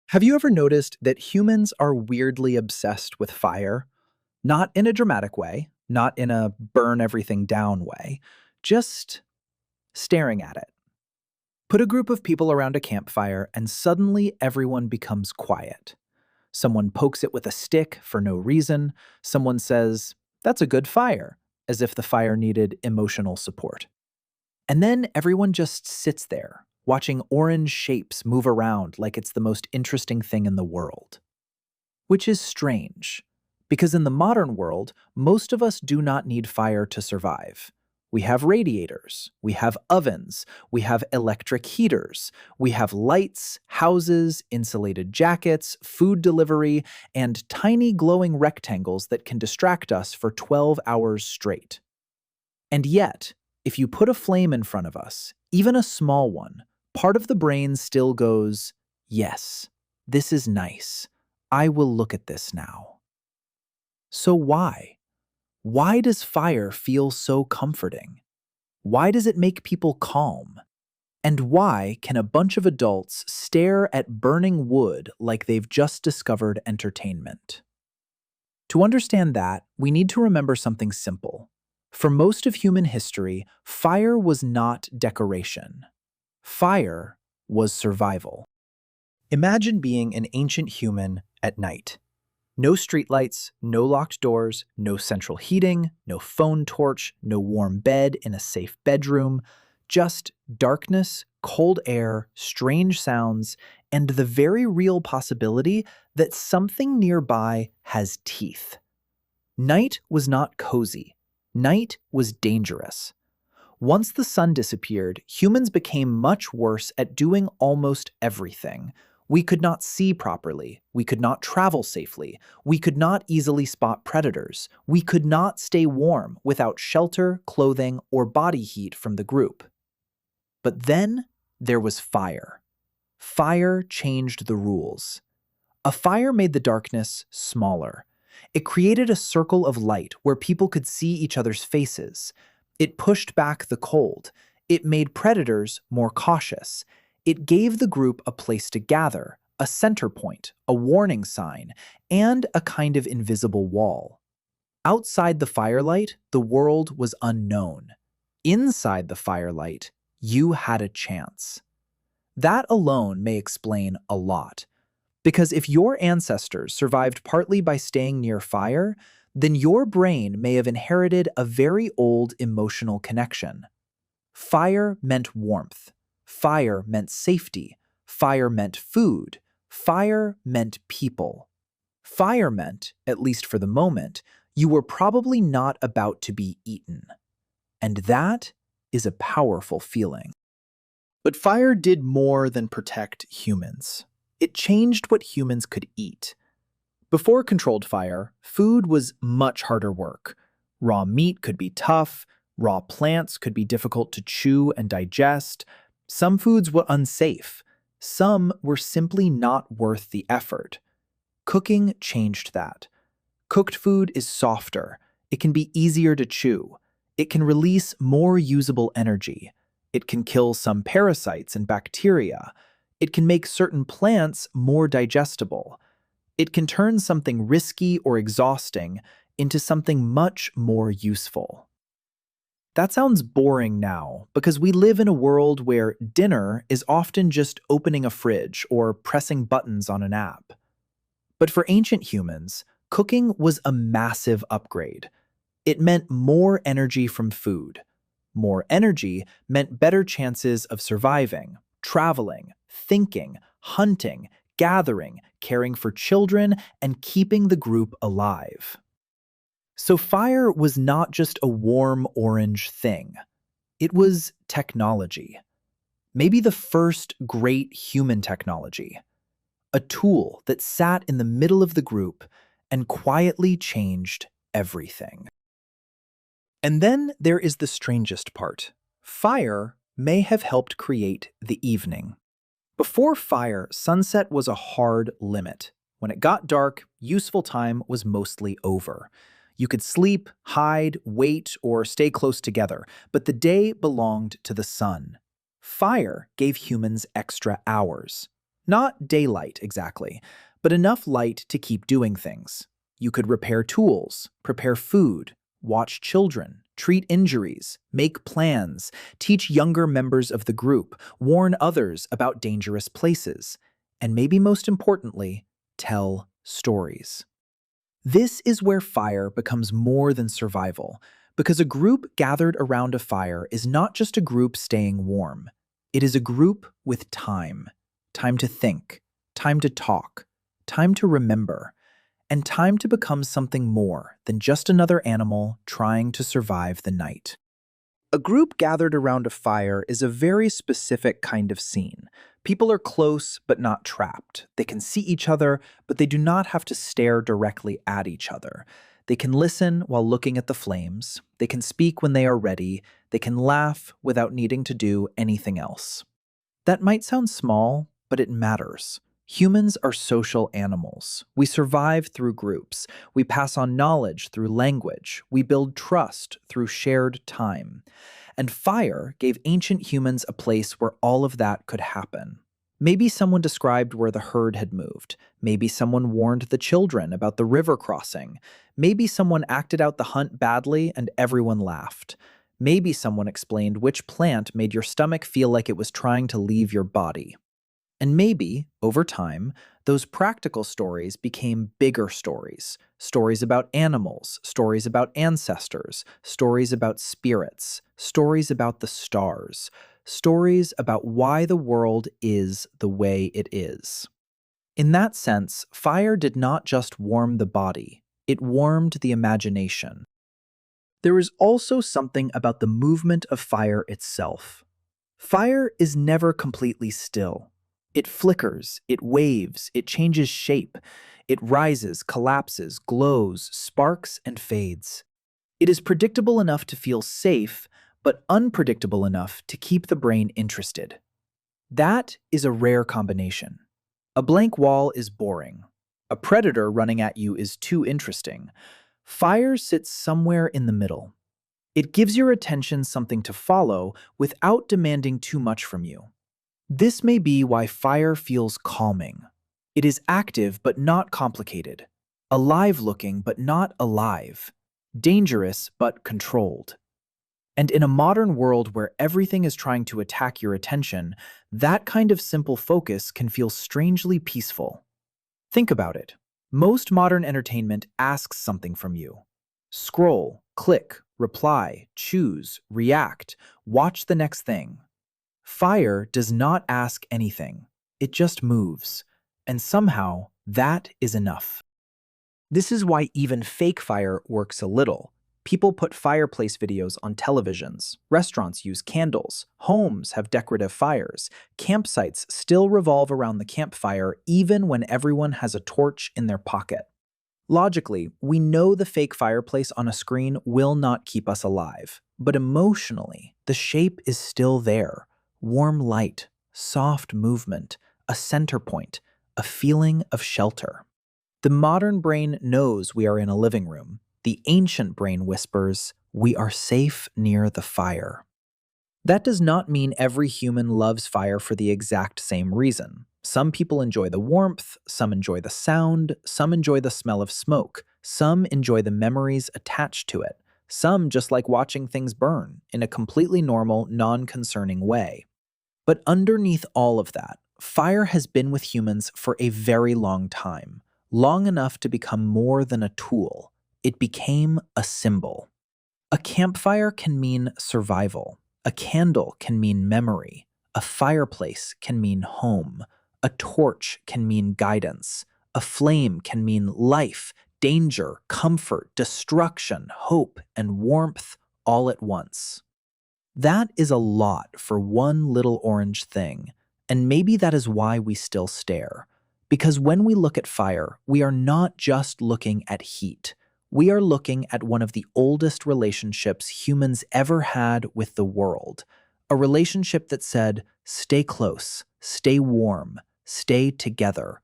Have you ever noticed that humans are weirdly obsessed with fire? Not in a dramatic way, not in a burn everything down way, just staring at it. Put a group of people around a campfire, and suddenly everyone becomes quiet. Someone pokes it with a stick for no reason. Someone says, "That's a good fire," as if the fire needed emotional support. And then everyone just sits there, watching orange shapes move around like it's the most interesting thing in the world. Which is strange, because in the modern world, most of us do not need fire to survive. We have radiators, we have ovens, we have electric heaters, we have lights, houses, insulated jackets, food delivery, and tiny glowing rectangles that can distract us for 12 hours straight. And yet, if you put a flame in front of us, even a small one, part of the brain still goes, "Yes, this is nice. I will look at this now." So why? Why does fire feel so comforting? Why does it make people calm? And why can a bunch of adults stare at burning wood like they've just discovered entertainment? To understand that, we need to remember something simple. For most of human history, fire was not decoration. Fire was survival. Imagine being an ancient human at night. No streetlights, no locked doors, no central heating, no phone torch, no warm bed in a safe bedroom, just darkness, cold air, strange sounds, and the very real possibility that something nearby has teeth. Night was not cozy. Night was dangerous. Once the sun disappeared, humans became much worse at doing almost everything. We could not see properly. We could not travel safely. We could not easily spot predators. We could not stay warm without shelter, clothing, or body heat from the group. But then there was fire. Fire changed the rules. A fire made the darkness smaller. It created a circle of light where people could see each other's faces. It pushed back the cold. It made predators more cautious. It gave the group a place to gather, a center point, a warning sign, and a kind of invisible wall. Outside the firelight, the world was unknown. Inside the firelight, you had a chance. That alone may explain a lot. Because if your ancestors survived partly by staying near fire, then your brain may have inherited a very old emotional connection. Fire meant warmth. Fire meant safety. Fire meant food. Fire meant people. Fire meant, at least for the moment, you were probably not about to be eaten. And that is a powerful feeling. But fire did more than protect humans. It changed what humans could eat. Before controlled fire, food was much harder work. Raw meat could be tough, raw plants could be difficult to chew and digest. Some foods were unsafe. Some were simply not worth the effort. Cooking changed that. Cooked food is softer. It can be easier to chew. It can release more usable energy. It can kill some parasites and bacteria. It can make certain plants more digestible. It can turn something risky or exhausting into something much more useful. That sounds boring now, because we live in a world where dinner is often just opening a fridge or pressing buttons on an app. But for ancient humans, cooking was a massive upgrade. It meant more energy from food. More energy meant better chances of surviving, traveling, thinking, hunting, gathering, caring for children, and keeping the group alive. So fire was not just a warm orange thing. It was technology. Maybe the first great human technology. A tool that sat in the middle of the group and quietly changed everything. And then there is the strangest part. Fire may have helped create the evening. Before fire, sunset was a hard limit. When it got dark, useful time was mostly over. You could sleep, hide, wait, or stay close together, but the day belonged to the sun. Fire gave humans extra hours. Not daylight, exactly, but enough light to keep doing things. You could repair tools, prepare food, watch children, treat injuries, make plans, teach younger members of the group, warn others about dangerous places, and maybe most importantly, tell stories. This is where fire becomes more than survival, because a group gathered around a fire is not just a group staying warm. It is a group with time. Time to think, time to talk, time to remember, and time to become something more than just another animal trying to survive the night. A group gathered around a fire is a very specific kind of scene. People are close but not trapped. They can see each other, but they do not have to stare directly at each other. They can listen while looking at the flames. They can speak when they are ready. They can laugh without needing to do anything else. That might sound small, but it matters. Humans are social animals. We survive through groups. We pass on knowledge through language. We build trust through shared time. And fire gave ancient humans a place where all of that could happen. Maybe someone described where the herd had moved. Maybe someone warned the children about the river crossing. Maybe someone acted out the hunt badly and everyone laughed. Maybe someone explained which plant made your stomach feel like it was trying to leave your body. And maybe, over time, those practical stories became bigger stories. Stories about animals, stories about ancestors, stories about spirits, stories about the stars, stories about why the world is the way it is. In that sense, fire did not just warm the body, it warmed the imagination. There is also something about the movement of fire itself. Fire is never completely still. It flickers, it waves, it changes shape. It rises, collapses, glows, sparks, and fades. It is predictable enough to feel safe, but unpredictable enough to keep the brain interested. That is a rare combination. A blank wall is boring. A predator running at you is too interesting. Fire sits somewhere in the middle. It gives your attention something to follow without demanding too much from you. This may be why fire feels calming. It is active but not complicated, alive-looking but not alive, dangerous but controlled. And in a modern world where everything is trying to attack your attention, that kind of simple focus can feel strangely peaceful. Think about it. Most modern entertainment asks something from you. Scroll, click, reply, choose, react, watch the next thing. Fire does not ask anything. It just moves. And somehow, that is enough. This is why even fake fire works a little. People put fireplace videos on televisions. Restaurants use candles. Homes have decorative fires. Campsites still revolve around the campfire even when everyone has a torch in their pocket. Logically, we know the fake fireplace on a screen will not keep us alive. But emotionally, the shape is still there. Warm light, soft movement, a center point, a feeling of shelter. The modern brain knows we are in a living room. The ancient brain whispers, we are safe near the fire. That does not mean every human loves fire for the exact same reason. Some people enjoy the warmth, some enjoy the sound, some enjoy the smell of smoke, some enjoy the memories attached to it. Some just like watching things burn in a completely normal, non-concerning way. But underneath all of that, fire has been with humans for a very long time, long enough to become more than a tool. It became a symbol. A campfire can mean survival. A candle can mean memory. A fireplace can mean home. A torch can mean guidance. A flame can mean life, danger, comfort, destruction, hope, and warmth all at once. That is a lot for one little orange thing, and maybe that is why we still stare. Because when we look at fire, we are not just looking at heat. We are looking at one of the oldest relationships humans ever had with the world. A relationship that said, stay close, stay warm, stay together.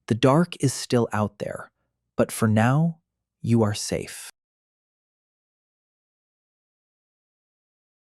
The dark is still out there, but for now, you are safe.